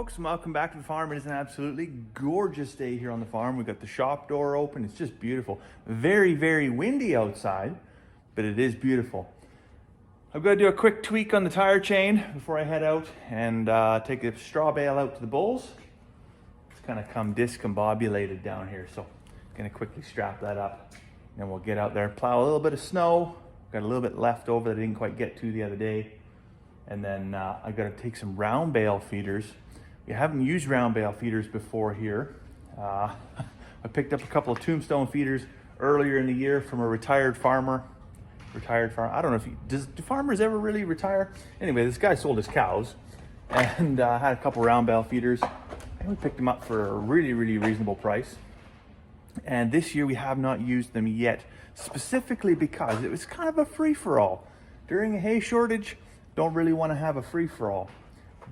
folks, and welcome back to the farm. It is an absolutely gorgeous day here on the farm. We've got the shop door open. It's just beautiful. Very, very windy outside, but it is beautiful. I've got to do a quick tweak on the tire chain before I head out and take the straw bale out to the bulls. It's kind of come discombobulated down here, so I'm going to quickly strap that up. And we'll get out there, plow a little bit of snow. Got a little bit left over that I didn't quite get to the other day. And then I've got to take some round bale feeders. We haven't used round bale feeders before here. I picked up a couple of tombstone feeders earlier in the year from a retired farmer. I don't know if do farmers ever really retire? Anyway, this guy sold his cows and had a couple round bale feeders. And we picked them up for a really, really reasonable price. And this year we have not used them yet, specifically because it was kind of a free-for-all. During a hay shortage, don't really want to have a free-for-all.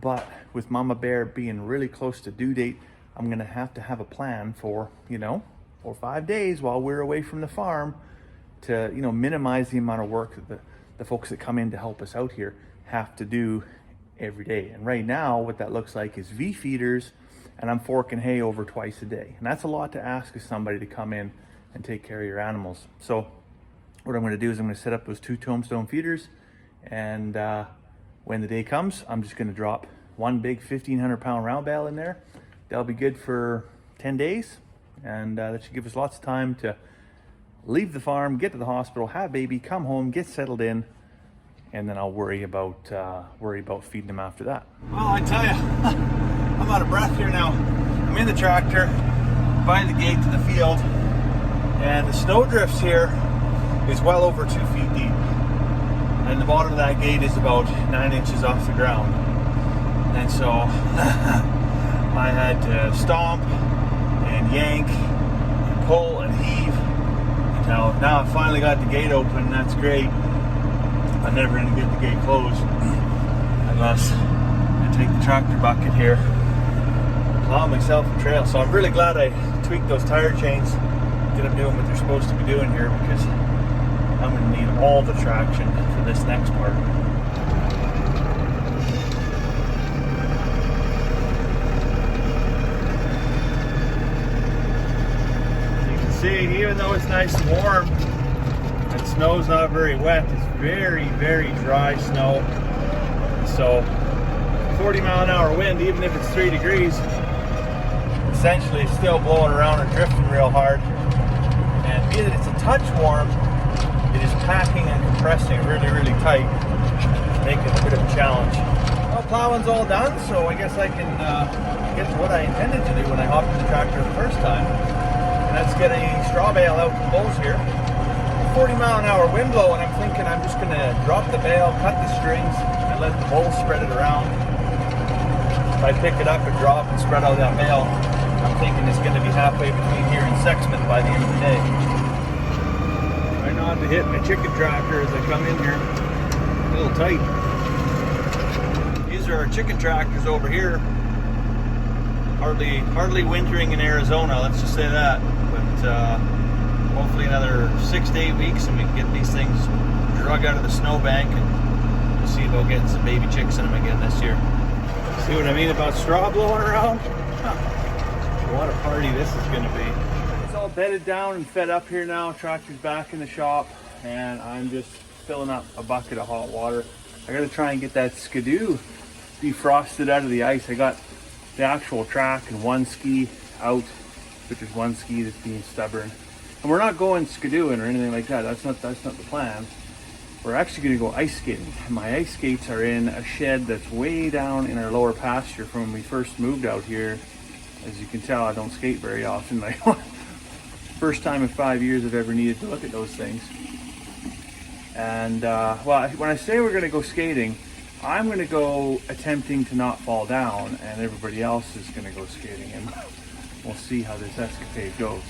But with Mama Bear being really close to due date, I'm going to have a plan for, 4 or 5 days while we're away from the farm to, minimize the amount of work that the folks that come in to help us out here have to do every day. And right now, what that looks like is V feeders, and I'm forking hay over twice a day. And that's a lot to ask of somebody to come in and take care of your animals. So what I'm going to do is I'm going to set up those 2 tombstone feeders, and when the day comes, I'm just going to drop one big 1,500-pound round bale in there. That'll be good for 10 days, and that should give us lots of time to leave the farm, get to the hospital, have baby, come home, get settled in, and then I'll worry about feeding them after that. Well, I tell you, I'm out of breath here now. I'm in the tractor by the gate to the field, and the snow drifts here is well over 2 feet deep. And the bottom of that gate is about 9 inches off the ground. And so I had to stomp and yank and pull and heave. Now I finally got the gate open, and that's great. I'm never going to get the gate closed unless I take the tractor bucket here, plow myself a trail. So I'm really glad I tweaked those tire chains, get them doing what they're supposed to be doing here, because I'm going to need all the traction for this next part. You can see, even though it's nice and warm, and snow's not very wet, it's very, very dry snow. So 40-mile-an-hour wind, even if it's 3 degrees, essentially it's still blowing around and drifting real hard. And being that it's a touch warm, it is packing and compressing really, really tight, making it a bit of a challenge. Well, plowing's all done, so I guess I can get to what I intended to do when I hopped in the tractor the first time, and that's get a straw bale out to the bulls here. 40-mile-an-hour wind blow, and I'm thinking I'm just going to drop the bale, cut the strings, and let the bulls spread it around. If I pick it up and drop and spread out that bale, I'm thinking it's going to be halfway between here and Sexsmith by the end of the day. Try not to hit my chicken tractor as I come in here. A little tight. These are our chicken tractors over here. Hardly wintering in Arizona, let's just say that. But hopefully another 6 to 8 weeks and we can get these things drug out of the snowbank, and we'll see about getting some baby chicks in them again this year. See what I mean about straw blowing around? What a party this is going to be. It's all bedded down and fed up here now. Tractor's back in the shop, and I'm just filling up a bucket of hot water. I got to try and get that skidoo defrosted out of the ice. I got the actual track and one ski out, but there's one ski that's being stubborn. And we're not going skidooing or anything like that. That's not the plan. We're actually going to go ice skating. My ice skates are in a shed that's way down in our lower pasture from when we first moved out here. As you can tell, I don't skate very often. First time in 5 years I've ever needed to look at those things. And well, when I say we're going to go skating, I'm going to go attempting to not fall down, and everybody else is going to go skating, and we'll see how this escapade goes.